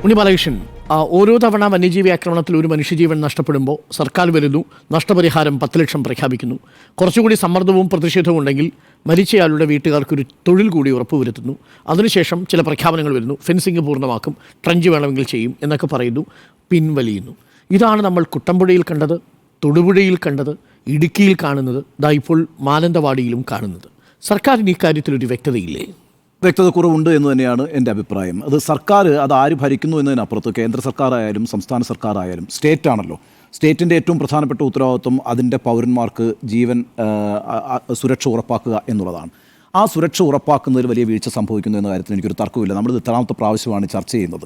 ഉണ്ണി ബാലകൃഷ്ണൻ, ഓരോ തവണ വന്യജീവി ആക്രമണത്തിൽ ഒരു മനുഷ്യജീവൻ നഷ്ടപ്പെടുമ്പോൾ സർക്കാർ വരുന്നു, നഷ്ടപരിഹാരം 10 ലക്ഷം പ്രഖ്യാപിക്കുന്നു. കുറച്ചുകൂടി സമ്മർദ്ദവും പ്രതിഷേധവും ഉണ്ടെങ്കിൽ മരിച്ചയാളുടെ വീട്ടുകാർക്കൊരു തൊഴിൽ കൂടി ഉറപ്പുവരുത്തുന്നു. അതിനുശേഷം ചില പ്രഖ്യാപനങ്ങൾ വരുന്നു, ഫെൻസിങ് പൂർണ്ണമാക്കും, ട്രഞ്ച് വേണമെങ്കിൽ ചെയ്യും എന്നൊക്കെ പറയുന്നു, പിൻവലിയുന്നു. ഇതാണ് നമ്മൾ കുട്ടമ്പുഴയിൽ കണ്ടത്, തൊടുപുഴയിൽ കണ്ടത്, ഇടുക്കിയിൽ കാണുന്നത്, ഇപ്പോൾ മാനന്തവാടിയിലും കാണുന്നത്. സർക്കാരിന് ഇക്കാര്യത്തിലൊരു വ്യക്തതയില്ലേ? വ്യക്തത കുറവുണ്ട് എന്ന് തന്നെയാണ് എൻ്റെ അഭിപ്രായം. അത് സർക്കാർ അത് ആര് ഭരിക്കുന്നു എന്നതിനപ്പുറത്ത് കേന്ദ്ര സർക്കാരായാലും സംസ്ഥാന സർക്കാരായാലും സ്റ്റേറ്റാണല്ലോ. സ്റ്റേറ്റിൻ്റെ ഏറ്റവും പ്രധാനപ്പെട്ട ഉത്തരവാദിത്വം അതിൻ്റെ പൗരന്മാർക്ക് ജീവൻ സുരക്ഷ ഉറപ്പാക്കുക എന്നുള്ളതാണ്. ആ സുരക്ഷ ഉറപ്പാക്കുന്നതിൽ വലിയ വീഴ്ച സംഭവിക്കുന്നു എന്ന കാര്യത്തിൽ എനിക്കൊരു തർക്കമില്ല. നമ്മളിത് എത്രാമത്തെ പ്രാവശ്യമാണ് ചർച്ച ചെയ്യുന്നത്.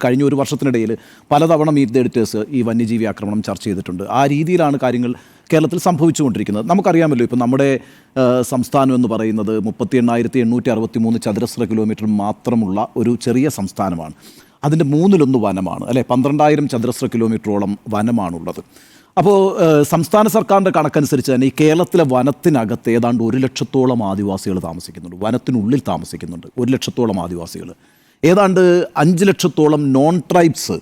കഴിഞ്ഞ ഒരു വർഷത്തിനിടയിൽ പലതവണ മീറ്റ് ദ എഡിറ്റേഴ്സ് ഈ വന്യജീവി ആക്രമണം ചർച്ച ചെയ്തിട്ടുണ്ട്. ആ രീതിയിലാണ് കാര്യങ്ങൾ കേരളത്തിൽ സംഭവിച്ചുകൊണ്ടിരിക്കുന്നത്. നമുക്കറിയാമല്ലോ, ഇപ്പോൾ നമ്മുടെ സംസ്ഥാനം എന്ന് പറയുന്നത് 38,863 ചതുരശ്ര കിലോമീറ്റർ മാത്രമുള്ള ഒരു ചെറിയ സംസ്ഥാനമാണ്. അതിൻ്റെ 1/3 വനമാണ്, അല്ലേ? 12,000 ചതുരശ്ര കിലോമീറ്ററോളം വനമാണുള്ളത്. അപ്പോൾ സംസ്ഥാന സർക്കാരിൻ്റെ കണക്കനുസരിച്ച് തന്നെ ഈ കേരളത്തിലെ വനത്തിനകത്ത് ഏതാണ്ട് 1 ലക്ഷത്തോളം ആദിവാസികൾ താമസിക്കുന്നുണ്ട്. വനത്തിനുള്ളിൽ താമസിക്കുന്നുണ്ട് 1 ലക്ഷത്തോളം ആദിവാസികൾ. ഏതാണ്ട് 5 ലക്ഷത്തോളം നോൺ ട്രൈബ്സ്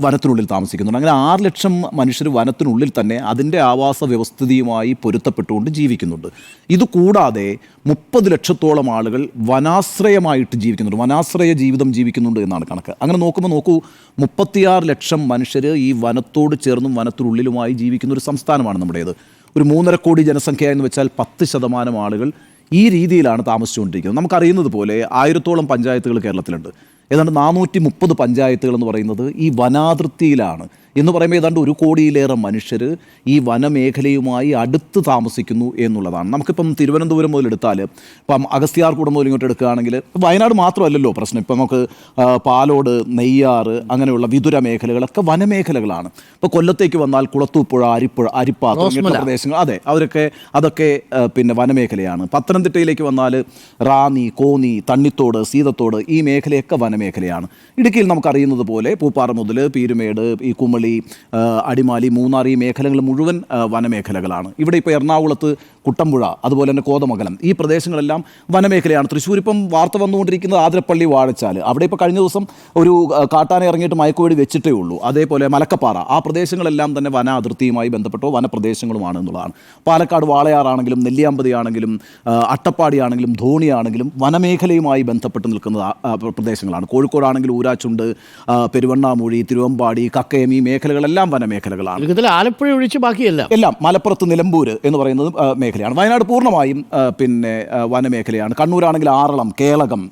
വനത്തിനുള്ളിൽ താമസിക്കുന്നുണ്ട്. അങ്ങനെ 6 ലക്ഷം മനുഷ്യർ വനത്തിനുള്ളിൽ തന്നെ അതിൻ്റെ ആവാസ വ്യവസ്ഥിതിയുമായി പൊരുത്തപ്പെട്ടുകൊണ്ട് ജീവിക്കുന്നുണ്ട്. ഇതുകൂടാതെ 30 ലക്ഷത്തോളം ആളുകൾ വനാശ്രയമായിട്ട് ജീവിക്കുന്നുണ്ട്, വനാശ്രയ ജീവിതം ജീവിക്കുന്നുണ്ട് എന്നാണ് കണക്ക്. അങ്ങനെ നോക്കൂ, 36 ലക്ഷം മനുഷ്യർ ഈ വനത്തോട് ചേർന്നും വനത്തിനുള്ളിലുമായി ജീവിക്കുന്ന ഒരു സംസ്ഥാനമാണ് നമ്മുടേത്. ഒരു 3.5 കോടി ജനസംഖ്യ എന്ന് വെച്ചാൽ 10% ആളുകൾ ഈ രീതിയിലാണ് താമസിച്ചുകൊണ്ടിരിക്കുന്നത്. നമുക്കറിയുന്നത് പോലെ 1000-ഓളം പഞ്ചായത്തുകൾ കേരളത്തിലുണ്ട്. ഏതാണ്ട് 430 പഞ്ചായത്തുകൾ എന്ന് പറയുന്നത് ഈ വനാതിർത്തിയിലാണ്. എന്ന് പറയുമ്പോൾ ഏതാണ്ട് 1 കോടിയിലേറെ മനുഷ്യർ ഈ വനമേഖലയുമായി അടുത്ത് താമസിക്കുന്നു എന്നുള്ളതാണ്. നമുക്കിപ്പം തിരുവനന്തപുരം മുതൽ എടുത്താൽ, ഇപ്പം അഗസ്ത്യാർകൂടം മുതൽ ഇങ്ങോട്ട് എടുക്കുകയാണെങ്കിൽ വയനാട് മാത്രമല്ലല്ലോ പ്രശ്നം. ഇപ്പം നമുക്ക് പാലോട്, നെയ്യാറ്, അങ്ങനെയുള്ള വിതുര മേഖലകളൊക്കെ വനമേഖലകളാണ്. ഇപ്പോൾ കൊല്ലത്തേക്ക് വന്നാൽ കുളത്തൂപ്പുഴ, അരിപ്പ തുടങ്ങിയ പ്രദേശങ്ങൾ, അതൊക്കെ പിന്നെ വനമേഖലയാണ്. പത്തനംതിട്ടയിലേക്ക് വന്നാൽ റാന്നി, കോന്നി, തണ്ണിത്തോട്, സീതത്തോട് ഈ മേഖലയൊക്കെ വനമേഖലയാണ്. ഇടുക്കിയിൽ നമുക്കറിയുന്നത് പോലെ പൂപ്പാറ മുതൽ പീരുമേട്, ഈ കുമളി, അടിമാലി, മൂന്നാർ ഈ മേഖലകൾ മുഴുവൻ വനമേഖലകളാണ്. ഇവിടെ ഇപ്പോൾ എറണാകുളത്ത് കുട്ടമ്പുഴ, അതുപോലെ തന്നെ കോതമംഗലം ഈ പ്രദേശങ്ങളെല്ലാം വനമേഖലയാണ്. തൃശ്ശൂർ ഇപ്പം വാർത്ത വന്നുകൊണ്ടിരിക്കുന്നത് ആതിരപ്പള്ളി, വാഴച്ചാൽ, അവിടെ ഇപ്പോൾ കഴിഞ്ഞ ദിവസം ഒരു കാട്ടാന ഇറങ്ങിയിട്ട് മയക്കുവെടി വെച്ചിട്ടേ ഉള്ളൂ. അതേപോലെ മലക്കപ്പാറ, ആ പ്രദേശങ്ങളെല്ലാം തന്നെ വന അതിർത്തിയുമായി ബന്ധപ്പെട്ടോ വനപ്രദേശങ്ങളുമാണ് എന്നുള്ളതാണ്. പാലക്കാട് വാളയാറാണെങ്കിലും നെല്ലിയാമ്പതി ആണെങ്കിലും അട്ടപ്പാടി ആണെങ്കിലും ധോണി ആണെങ്കിലും വനമേഖലയുമായി ബന്ധപ്പെട്ട് നിൽക്കുന്ന പ്രദേശങ്ങളാണ്. കോഴിക്കോടാണെങ്കിൽ ഊരാച്ചുണ്ട്, പെരുവണ്ണാമൂഴി, തിരുവമ്പാടി, കക്കയം ഈ മേഖലകളെല്ലാം വനമേഖലകളാണ്. ആലപ്പുഴ ഒഴിച്ച് ബാക്കിയെല്ലാം എല്ലാം മലപ്പുറത്ത് നിലമ്പൂർ എന്ന് പറയുന്നത് മേഖലയാണ്. വയനാട് പൂർണ്ണമായും പിന്നെ വനമേഖലയാണ്. കണ്ണൂരാണെങ്കിൽ ആറളം, കേളകം,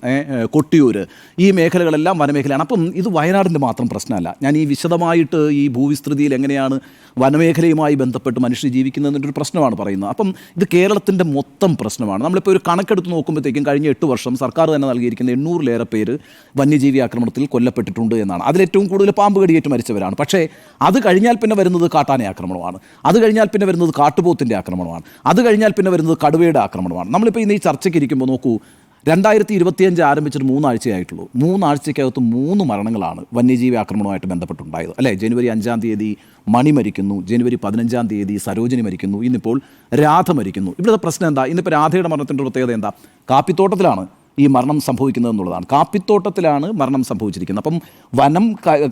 കൊട്ടിയൂർ ഈ മേഖലകളെല്ലാം വനമേഖലയാണ്. അപ്പം ഇത് വയനാടിൻ്റെ മാത്രം പ്രശ്നമല്ല. ഞാൻ ഈ വിശദമായിട്ട് ഈ ഭൂവിസ്തൃതിയിൽ എങ്ങനെയാണ് വനമേഖലയുമായി ബന്ധപ്പെട്ട് മനുഷ്യർ ജീവിക്കുന്നതിൻ്റെ ഒരു പ്രശ്നമാണ് പറയുന്നത്. അപ്പം ഇത് കേരളത്തിൻ്റെ മൊത്തം പ്രശ്നമാണ്. നമ്മളിപ്പോൾ ഒരു കണക്കെടുത്ത് നോക്കുമ്പോഴത്തേക്കും കഴിഞ്ഞ 8 വർഷം സർക്കാർ തന്നെ നൽകിയിരിക്കുന്ന 800-ലേറെ പേര് വന്യജീവി ആക്രമണത്തിൽ കൊല്ലപ്പെട്ടിട്ടുണ്ട് എന്നാണ്. അതിലേറ്റവും കൂടുതൽ പാമ്പ് കടിയേറ്റ് മരിച്ചവരാണ്. പക്ഷേ അത് കഴിഞ്ഞാൽ പിന്നെ വരുന്നത് കാട്ടാന ആക്രമണമാണ്, അത് കഴിഞ്ഞാൽ പിന്നെ വരുന്നത് കാട്ടുപോത്തിൻ്റെ ആക്രമണമാണ്, അത് കഴിഞ്ഞാൽ പിന്നെ വരുന്നത് കടുവയുടെ ആക്രമണമാണ്. നമ്മളിപ്പോൾ ഇന്ന് ഈ ചർച്ചയ്ക്ക് ഇരിക്കുമ്പോൾ നോക്കൂ, 2025 ആരംഭിച്ചിട്ട് 3 ആഴ്ചയായിട്ടുള്ളൂ. 3 ആഴ്ചയ്ക്കകത്ത് 3 മരണങ്ങളാണ് വന്യജീവി ആക്രമണവുമായിട്ട് ബന്ധപ്പെട്ടുണ്ടായത്, അല്ലേ? ജനുവരി 5-ാം തീയതി മണി മരിക്കുന്നു, ജനുവരി 15-ാം തീയതി സരോജിനി മരിക്കുന്നു, ഇന്നിപ്പോൾ രാധ മരിക്കുന്നു. ഇവിടുത്തെ പ്രശ്നം എന്താ? ഇന്നിപ്പോൾ രാധയുടെ മരണത്തിൻ്റെ പ്രത്യേകത എന്താ? കാപ്പിത്തോട്ടത്തിലാണ് ഈ മരണം സംഭവിക്കുന്നത് എന്നുള്ളതാണ്. കാപ്പിത്തോട്ടത്തിലാണ് മരണം സംഭവിച്ചിരിക്കുന്നത്. അപ്പം വനം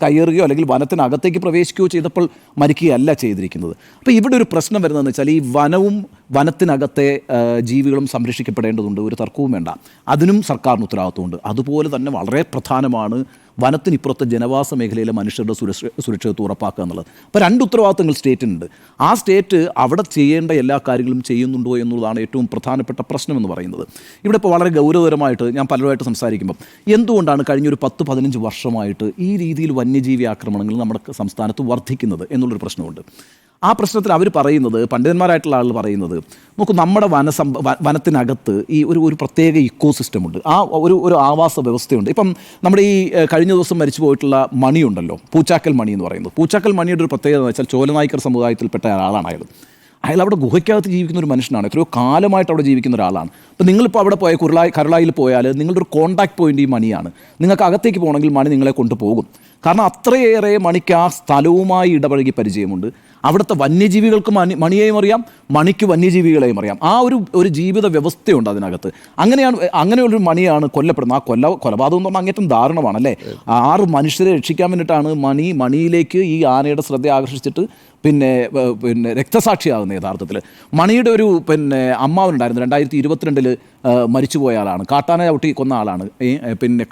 കയറുകയോ അല്ലെങ്കിൽ വനത്തിനകത്തേക്ക് പ്രവേശിക്കുകയോ ചെയ്തപ്പോൾ മരിക്കുകയല്ല ചെയ്തിരിക്കുന്നത്. അപ്പോൾ ഇവിടെ ഒരു പ്രശ്നം വരുന്നതെന്ന് വെച്ചാൽ ഈ വനവും വനത്തിനകത്തെ ജീവികളും സംരക്ഷിക്കപ്പെടേണ്ടതുണ്ട്, ഒരു തർക്കവും വേണ്ട. അതിനും സർക്കാരിന് ഉത്തരവാദിത്വമുണ്ട്. അതുപോലെ തന്നെ വളരെ പ്രധാനമാണ് വനത്തിനിപ്പുറത്തെ ജനവാസ മേഖലയിലെ മനുഷ്യരുടെ സുരക്ഷിതത്വം ഉറപ്പാക്കുക എന്നുള്ളത്. അപ്പോൾ 2 ഉത്തരവാദിത്തങ്ങൾ സ്റ്റേറ്റിനുണ്ട്. ആ സ്റ്റേറ്റ് അവിടെ ചെയ്യേണ്ട എല്ലാ കാര്യങ്ങളും ചെയ്യുന്നുണ്ടോ എന്നുള്ളതാണ് ഏറ്റവും പ്രധാനപ്പെട്ട പ്രശ്നമെന്ന് പറയുന്നത്. ഇവിടെ ഇപ്പോൾ വളരെ ഗൗരവതരമായിട്ട് ഞാൻ പലരുമായിട്ട് സംസാരിക്കുമ്പം എന്തുകൊണ്ടാണ് കഴിഞ്ഞൊരു 10-15 വർഷമായിട്ട് ഈ രീതിയിൽ വന്യജീവി ആക്രമണങ്ങൾ നമ്മുടെ സംസ്ഥാനത്ത് വർദ്ധിക്കുന്നത് എന്നുള്ളൊരു പ്രശ്നമുണ്ട്. ആ പ്രശ്നത്തിൽ അവർ പറയുന്നത്, പണ്ഡിതന്മാരായിട്ടുള്ള ആളുകൾ പറയുന്നത്, നോക്കൂ, നമ്മുടെ വനത്തിനകത്ത് ഈ ഒരു പ്രത്യേക ഇക്കോ സിസ്റ്റമുണ്ട്, ആ ഒരു ആവാസ വ്യവസ്ഥയുണ്ട്. ഇപ്പം നമ്മുടെ ഈ കഴിഞ്ഞ ദിവസം മരിച്ചു പോയിട്ടുള്ള മണിയുണ്ടല്ലോ, പൂച്ചാക്കൽ മണി എന്ന് പറയുന്നത്. പൂച്ചാക്കൽ മണിയുടെ ഒരു പ്രത്യേകത എന്ന് വെച്ചാൽ ചോലനായ്ക്കർ സമുദായത്തിൽപ്പെട്ട ആളാണ് അയാൾ അവിടെ ഗുഹയ്ക്കകത്ത് ജീവിക്കുന്ന ഒരു മനുഷ്യനാണ്. എത്രയോ കാലമായിട്ട് അവിടെ ജീവിക്കുന്ന ഒരാളാണ്. അപ്പോൾ നിങ്ങളിപ്പോൾ അവിടെ പോയ കരുളായിൽ പോയാൽ നിങ്ങളുടെ ഒരു കോൺടാക്ട് പോയിൻ്റ് ഈ മണിയാണ്. നിങ്ങൾക്ക് അകത്തേക്ക് പോകണമെങ്കിൽ മണി നിങ്ങളെ കൊണ്ടുപോകും. കാരണം അത്രയേറെ മണിക്ക് ആ സ്ഥലവുമായി ഇടപഴകി പരിചയമുണ്ട്. അവിടുത്തെ വന്യജീവികൾക്ക് മണിയെയും അറിയാം, മണിക്ക് വന്യജീവികളെയും അറിയാം. ആ ഒരു ജീവിത വ്യവസ്ഥയുണ്ട് അതിനകത്ത്. അങ്ങനെയുള്ളൊരു മണിയാണ് കൊല്ലപ്പെടുന്നത്. ആ കൊലപാതകം എന്ന് പറഞ്ഞാൽ അങ്ങേറ്റം ദാരുണമാണ് അല്ലേ. 6 മനുഷ്യരെ രക്ഷിക്കാൻ വേണ്ടിയിട്ടാണ് മണിയിലേക്ക് ഈ ആനയുടെ ശ്രദ്ധ ആകർഷിച്ചിട്ട് പിന്നെ രക്തസാക്ഷിയാകുന്ന യഥാർത്ഥത്തിൽ. മണിയുടെ ഒരു അമ്മാവനുണ്ടായിരുന്നു, 2022 മരിച്ചുപോയ ആളാണ്, കാട്ടാന ചവിട്ടി കൊന്ന ആളാണ്,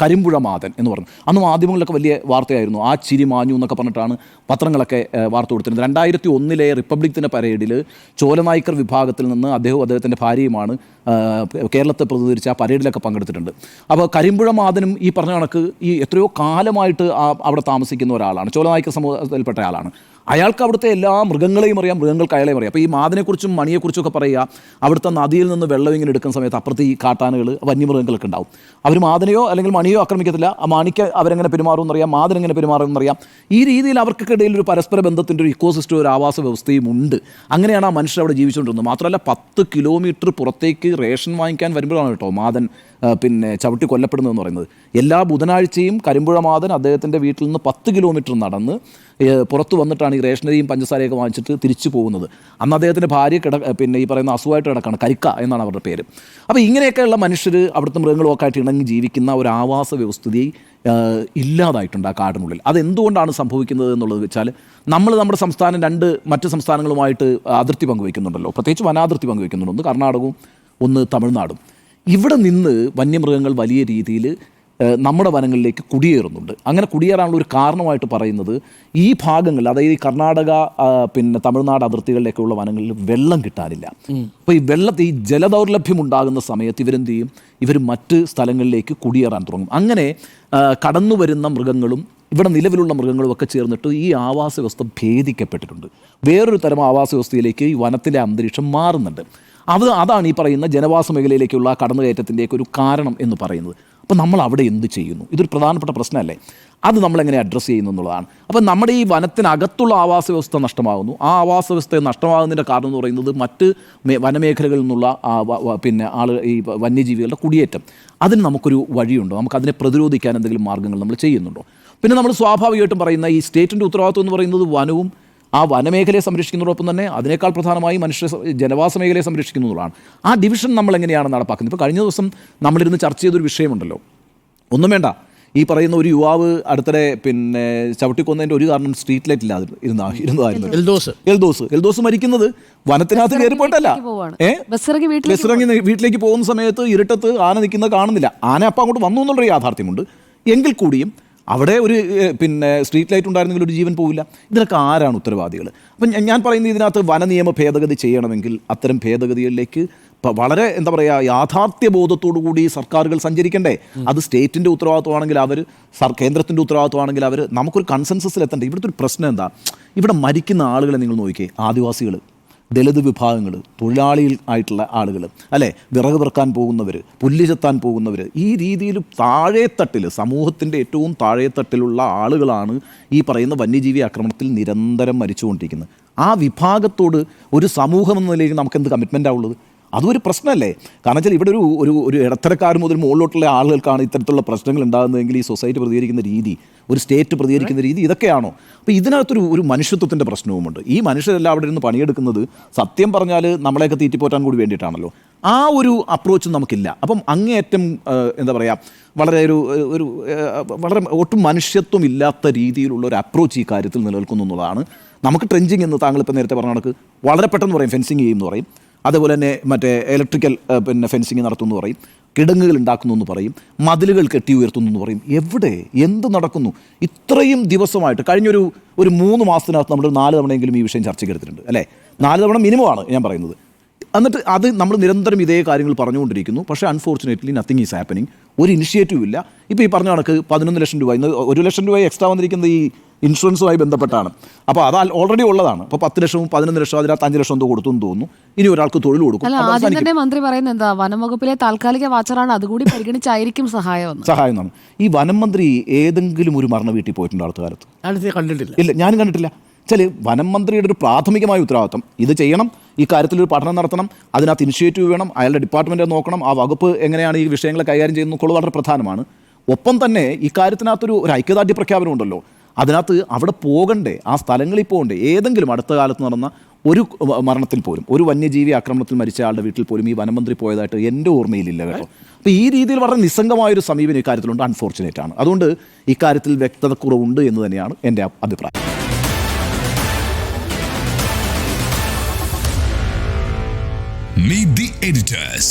കരിമ്പുഴ മാതൻ എന്ന് പറഞ്ഞു. അന്ന് മാധ്യമങ്ങളിലൊക്കെ വലിയ വാർത്തയായിരുന്നു. ആ ചിരി മാഞ്ഞു എന്നൊക്കെ പറഞ്ഞിട്ടാണ് പത്രങ്ങളൊക്കെ വാർത്ത കൊടുത്തിരുന്നത്. 2001 റിപ്പബ്ലിക് ദിന പരേഡിൽ ചോലനായ്ക്കർ വിഭാഗത്തിൽ നിന്ന് അദ്ദേഹത്തിൻ്റെ ഭാര്യയുമാണ് കേരളത്തെ പ്രതിനിധീകരിച്ച് ആ പരേഡിലൊക്കെ പങ്കെടുത്തിട്ടുണ്ട്. അപ്പോൾ കരിമ്പുഴ മാതനും ഈ പറഞ്ഞ കണക്ക് ഈ എത്രയോ കാലമായിട്ട് അവിടെ താമസിക്കുന്ന ഒരാളാണ്, ചോലനായ്ക്കർ സമൂഹത്തിൽപ്പെട്ട ആളാണ്. അയാൾക്ക് അവിടുത്തെ എല്ലാ മൃഗങ്ങളെയും അറിയാം, മൃഗങ്ങൾക്ക് അയാളെയും അറിയാം. അപ്പോൾ ഈ മാതിനെക്കുറിച്ചും മണിയെക്കുറിച്ചും ഒക്കെ പറയുക, അവിടുത്തെ നദിയിൽ നിന്ന് വെള്ളം ഇങ്ങനെ എടുക്കുന്ന സമയത്ത് അപ്പുറത്ത് ഈ കാട്ടാനകൾ വന്യമൃഗങ്ങളൊക്കെ ഉണ്ടാവും. അവർ മാതിനെയോ അല്ലെങ്കിൽ മണിയോ ആക്രമിക്കത്തില്ല. ആ മണിക്ക് അവരെങ്ങനെ പെരുമാറുമെന്നറിയാം, മാതിനെങ്ങനെ പെരുമാറുമെന്നറിയാം. ഈ രീതിയിൽ അവർക്കിടയിൽ ഒരു പരസ്പര ബന്ധത്തിൻ്റെ ഒരു ഇക്കോസിസ്റ്റം, ഒരു ആവാസ വ്യവസ്ഥയും ഉണ്ട്. അങ്ങനെയാണ് ആ മനുഷ്യർ അവിടെ ജീവിച്ചുകൊണ്ടിരുന്നത്. മാത്രമല്ല 10 കിലോമീറ്റർ പുറത്തേക്ക് റേഷൻ വാങ്ങിക്കാൻ വരുമ്പോഴാണ് കേട്ടോ മാതൻ ചവിട്ടി കൊല്ലപ്പെടുന്നതെന്ന് പറയുന്നത്. എല്ലാ ബുധനാഴ്ചയും കരിമ്പുഴ മാതൻ അദ്ദേഹത്തിൻ്റെ വീട്ടിൽ നിന്ന് 10 കിലോമീറ്റർ നടന്ന് പുറത്ത് വന്നിട്ടാണ് ഈ റേഷനരിയും പഞ്ചസാരയൊക്കെ വാങ്ങിച്ചിട്ട് തിരിച്ചു പോകുന്നത്. അന്ന് അദ്ദേഹത്തിൻ്റെ ഭാര്യ ഈ പറയുന്ന അസുഖമായിട്ട് കിടക്കാണ്, കരിക്ക എന്നാണ് അവരുടെ പേര്. അപ്പോൾ ഇങ്ങനെയൊക്കെയുള്ള മനുഷ്യർ അവിടുത്തെ മൃഗങ്ങളൊക്കെ ആയിട്ട് ഇണങ്ങി ജീവിക്കുന്ന ഒരു ആവാസ വ്യവസ്ഥിതി ഇല്ലാതായിട്ടുണ്ട് ആ കാടിനുള്ളിൽ. അതെന്തുകൊണ്ടാണ് സംഭവിക്കുന്നത് എന്നുള്ളത് വെച്ചാൽ, നമ്മുടെ സംസ്ഥാനം 2 മറ്റ് സംസ്ഥാനങ്ങളുമായിട്ട് അതിർത്തി പങ്കുവയ്ക്കുന്നുണ്ടല്ലോ, പ്രത്യേകിച്ച് വനാതിർത്തി പങ്കുവയ്ക്കുന്നുണ്ട്. ഒന്ന് കർണാടകവും ഒന്ന് തമിഴ്നാടും. ഇവിടെ നിന്ന് വന്യമൃഗങ്ങൾ വലിയ രീതിയിൽ നമ്മുടെ വനങ്ങളിലേക്ക് കുടിയേറുന്നുണ്ട്. അങ്ങനെ കുടിയേറാനുള്ള ഒരു കാരണമായിട്ട് പറയുന്നത് ഈ ഭാഗങ്ങളിൽ, അതായത് ഈ കർണാടക തമിഴ്നാട് അതിർത്തികളിലേക്കുള്ള വനങ്ങളിൽ വെള്ളം കിട്ടാനില്ല. അപ്പോൾ ഈ ജലദൗർലഭ്യം ഉണ്ടാകുന്ന സമയത്ത് ഇവരെന്ത് ചെയ്യും? ഇവർ മറ്റ് സ്ഥലങ്ങളിലേക്ക് കുടിയേറാൻ തുടങ്ങും. അങ്ങനെ കടന്നു വരുന്ന മൃഗങ്ങളും ഇവിടെ നിലവിലുള്ള മൃഗങ്ങളും ഒക്കെ ചേർന്നിട്ട് ഈ ആവാസ വ്യവസ്ഥ ഭേദിക്കപ്പെട്ടിട്ടുണ്ട്. വേറൊരു തരം ആവാസ വ്യവസ്ഥയിലേക്ക് ഈ വനത്തിലെ അന്തരീക്ഷം മാറുന്നുണ്ട്. അതാണ് ഈ പറയുന്ന ജനവാസ മേഖലയിലേക്കുള്ള കടന്നുകയറ്റത്തിൻ്റെയൊക്കെ ഒരു കാരണം എന്ന് പറയുന്നത്. അപ്പോൾ നമ്മൾ അവിടെ എന്ത് ചെയ്യുന്നു? ഇതൊരു പ്രധാനപ്പെട്ട പ്രശ്നമല്ലേ? അത് നമ്മളെങ്ങനെ അഡ്രസ്സ് ചെയ്യുന്നു എന്നുള്ളതാണ്. അപ്പം നമ്മുടെ ഈ വനത്തിനകത്തുള്ള ആവാസ വ്യവസ്ഥ നഷ്ടമാകുന്നു. ആ ആവാസ വ്യവസ്ഥ നഷ്ടമാകുന്നതിൻ്റെ കാരണം എന്ന് പറയുന്നത് മറ്റ് വനമേഖലകളിൽ നിന്നുള്ള ഈ വന്യജീവികളുടെ കുടിയേറ്റം. അതിന് നമുക്കൊരു വഴിയുണ്ടോ? നമുക്കതിനെ പ്രതിരോധിക്കാൻ എന്തെങ്കിലും മാർഗ്ഗങ്ങൾ നമ്മൾ ചെയ്യുന്നുണ്ടോ? പിന്നെ നമ്മൾ സ്വാഭാവികമായിട്ടും പറയുന്ന ഈ സ്റ്റേറ്റിൻ്റെ ഉത്തരവാദിത്വം എന്ന് പറയുന്നത് വനവും ആ വനമേഖലയെ സംരക്ഷിക്കുന്നതോടൊപ്പം തന്നെ അതിനേക്കാൾ പ്രധാനമായി ജനവാസ മേഖലയെ സംരക്ഷിക്കുന്നതാണ്. ആ ഡിവിഷൻ നമ്മൾ എങ്ങനെയാണ് നടപ്പാക്കുന്നത്? ഇപ്പോൾ കഴിഞ്ഞ ദിവസം നമ്മളിരുന്ന് ചർച്ച ചെയ്തൊരു വിഷയമുണ്ടല്ലോ, ഒന്നും വേണ്ട, ഈ പറയുന്ന ഒരു യുവാവ് അടുത്തിടെ ചവിട്ടിക്കൊന്നതിൻ്റെ ഒരു കാരണം സ്ട്രീറ്റ് ലൈറ്റ് ഇല്ലാതെ ഇരുന്നതായിരുന്നു. എൽദോസ് മരിക്കുന്നത് വനത്തിനകത്ത് കയറിപ്പോയിട്ടല്ല, ബസ്സിറങ്ങി വീട്ടിലേക്ക് പോകുന്ന സമയത്ത് ഇരുട്ടത്ത് ആന നിൽക്കുന്നത് കാണുന്നില്ല. ആന അപ്പം അങ്ങോട്ട് വന്നു എന്നുള്ളൊരു യാഥാർത്ഥ്യമുണ്ട്. എങ്കിൽ കൂടിയും അവിടെ ഒരു സ്ട്രീറ്റ് ലൈറ്റ് ഉണ്ടായിരുന്നെങ്കിൽ ഒരു ജീവൻ പോവില്ല. ഇതിനൊക്കെ ആരാണ് ഉത്തരവാദികൾ? അപ്പം ഞാൻ പറയുന്നത്, ഇതിനകത്ത് വനനിയമ ഭേദഗതി ചെയ്യണമെങ്കിൽ അത്തരം ഭേദഗതികളിലേക്ക് വളരെ യാഥാർത്ഥ്യബോധത്തോടു കൂടി സർക്കാരുകൾ സഞ്ചരിക്കണ്ടേ? അത് സ്റ്റേറ്റിൻ്റെ ഉത്തരവാദിത്വമാണെങ്കിൽ കേന്ദ്രത്തിൻ്റെ ഉത്തരവാദിത്വമാണെങ്കിൽ നമുക്കൊരു കൺസെൻസസിലെത്തണ്ടേ? ഇവിടുത്തെ ഒരു പ്രശ്നം എന്താ? ഇവിടെ മരിക്കുന്ന ആളുകളെ നിങ്ങൾ നോക്കിയേ, ആദിവാസികൾ, ദളിത് വിഭാഗങ്ങൾ, തൊഴിലാളികൾ ആയിട്ടുള്ള ആളുകൾ, അല്ലേ, വിറക് പെറുക്കാൻ പോകുന്നവർ, പുല്ല് ചെത്താൻ പോകുന്നവർ, ഈ രീതിയിൽ താഴേത്തട്ടിൽ, സമൂഹത്തിൻ്റെ ഏറ്റവും താഴേത്തട്ടിലുള്ള ആളുകളാണ് ഈ പറയുന്ന വന്യജീവി ആക്രമണത്തിൽ നിരന്തരം മരിച്ചുകൊണ്ടിരിക്കുന്നത്. ആ വിഭാഗത്തോട് ഒരു സമൂഹം എന്ന നിലയിൽ നമുക്ക് എന്ത് കമ്മിറ്റ്മെൻറ്റാണ് ഉള്ളത്? അതൊരു പ്രശ്നമല്ലേ? കാരണം വെച്ചാൽ ഇവിടെ ഒരു ഇടത്തരക്കാർ മുതൽ മുകളിലോട്ടുള്ള ആളുകൾക്കാണ് ഇത്തരത്തിലുള്ള പ്രശ്നങ്ങൾ ഉണ്ടാകുന്നതെങ്കിൽ ഈ സൊസൈറ്റി പ്രതികരിക്കുന്ന രീതി, ഒരു സ്റ്റേറ്റ് പ്രതികരിക്കുന്ന രീതി ഇതൊക്കെയാണോ? അപ്പോൾ ഇതിനകത്തൊരു മനുഷ്യത്വത്തിൻ്റെ പ്രശ്നവുമുണ്ട്. ഈ മനുഷ്യരെല്ലാം അവിടെ ഇരുന്ന് പണിയെടുക്കുന്നത് സത്യം പറഞ്ഞാൽ നമ്മളെയൊക്കെ തീറ്റിപ്പോറ്റാൻ കൂടി വേണ്ടിയിട്ടാണല്ലോ. ആ ഒരു അപ്രോച്ച് നമുക്കില്ല. അപ്പം അങ്ങേയറ്റം വളരെ വളരെ ഒട്ടും മനുഷ്യത്വം ഇല്ലാത്ത രീതിയിലുള്ള ഒരു അപ്രോച്ച് ഈ കാര്യത്തിൽ നിലനിൽക്കുന്നു എന്നുള്ളതാണ്. നമുക്ക് ട്രെഞ്ചിങ് എന്ന് താങ്കളിപ്പോൾ നേരത്തെ പറഞ്ഞ കണക്ക് വളരെ പെട്ടെന്ന് പറയും, ഫെൻസിങ് ചെയ്യുമെന്ന് പറയും. അതേപോലെ തന്നെ ഇലക്ട്രിക്കൽ ഫെൻസിങ് നടത്തുമെന്ന് പറയും, കിടങ്ങുകൾ ഉണ്ടാക്കുന്നു എന്ന് പറയും, മതിലുകൾ കെട്ടി ഉയർത്തുന്നു എന്ന് പറയും. എവിടെ എന്ത് നടക്കുന്നു? ഇത്രയും ദിവസമായിട്ട് കഴിഞ്ഞൊരു 3 മാസത്തിനകത്ത് നമ്മൾ 4 തവണയെങ്കിലും ഈ വിഷയം ചർച്ചയ്ക്ക് എടുത്തിട്ടുണ്ട്, അല്ലേ? 4 തവണ മിനിമമാണ് ഞാൻ പറയുന്നത്. എന്നിട്ട് അത് നമ്മൾ നിരന്തരം ഇതേ കാര്യങ്ങൾ പറഞ്ഞുകൊണ്ടിരിക്കുന്നു. പക്ഷേ അൺഫോർച്ചുനേറ്റ്ലി നത്തിങ് ഈസ് ഹാപ്പനിങ്. ഒരു ഇനിഷ്യേറ്റീവ് ഇല്ല. ഇപ്പോൾ ഈ പറഞ്ഞ കണക്ക് 11 ലക്ഷം രൂപ, ഇന്ന് 1 ലക്ഷം രൂപ എക്സ്ട്രാ വന്നിരിക്കുന്നത് ഈ ഇൻഷുറൻസുമായി ബന്ധപ്പെട്ടാണ്. അപ്പോൾ അത് ഓൾറെഡി ഉള്ളതാണ്. അപ്പോൾ 10 ലക്ഷവും 11 ലക്ഷവും അതിനകത്ത് 5 ലക്ഷം എന്തോ കൊടുത്തു എന്ന് തോന്നുന്നു. ഇനി ഒരാൾക്ക് തൊഴിൽ കൊടുക്കും. ആദ്യം തന്നെ മന്ത്രി പറയുന്നത് എന്താ, വനം വകുപ്പിലെ താൽക്കാലിക വാച്ചറാണ്, അതുകൂടി പരിഗണിച്ചായിരിക്കും സഹായം എന്നാണ്. ഈ വനം മന്ത്രി ഏതെങ്കിലും ഒരു മരണ വീട്ടിൽ പോയിട്ടുണ്ട് അടുത്ത കാലത്ത്? കണ്ടിട്ടില്ല. ഇല്ല, ഞാനും കണ്ടിട്ടില്ല. വനം മന്ത്രിയുടെ ഒരു പ്രാഥമികമായ ഉത്തരവാദിത്വം ഇത് ചെയ്യണം, ഈ കാര്യത്തിലൊരു പഠനം നടത്തണം, അതിനകത്ത് ഇനിഷ്യേറ്റീവ് വേണം, അയാളുടെ ഡിപ്പാർട്ട്മെൻറ്റ് നോക്കണം, ആ വകുപ്പ് എങ്ങനെയാണ് ഈ വിഷയങ്ങളെ കൈകാര്യം ചെയ്യുന്നത് വളരെ പ്രധാനമാണ്. ഒപ്പം തന്നെ ഈ കാര്യത്തിനകത്തൊരു ഐക്യദാർഢ്യ പ്രഖ്യാപനം ഉണ്ടല്ലോ, അതിനകത്ത് അവിടെ പോകണ്ടേ, ആ സ്ഥലങ്ങളിൽ പോകണ്ടേ? ഏതെങ്കിലും അടുത്ത കാലത്ത് നടന്ന ഒരു മരണത്തിൽ പോലും, ഒരു വന്യജീവി ആക്രമണത്തിൽ മരിച്ച ആളുടെ വീട്ടിൽ പോലും ഈ വനമന്ത്രി പോയതായിട്ട് എൻ്റെ ഓർമ്മയിലില്ല കേട്ടോ. അപ്പോൾ ഈ രീതിയിൽ വളരെ നിസ്സംഗമായൊരു സമീപനം ഇക്കാര്യത്തിലുണ്ട്. അൺഫോർച്ചുനേറ്റ് ആണ്. അതുകൊണ്ട് ഇക്കാര്യത്തിൽ വ്യക്തതക്കുറവുണ്ട് എന്ന് തന്നെയാണ് എൻ്റെ അഭിപ്രായം. Meet the editors.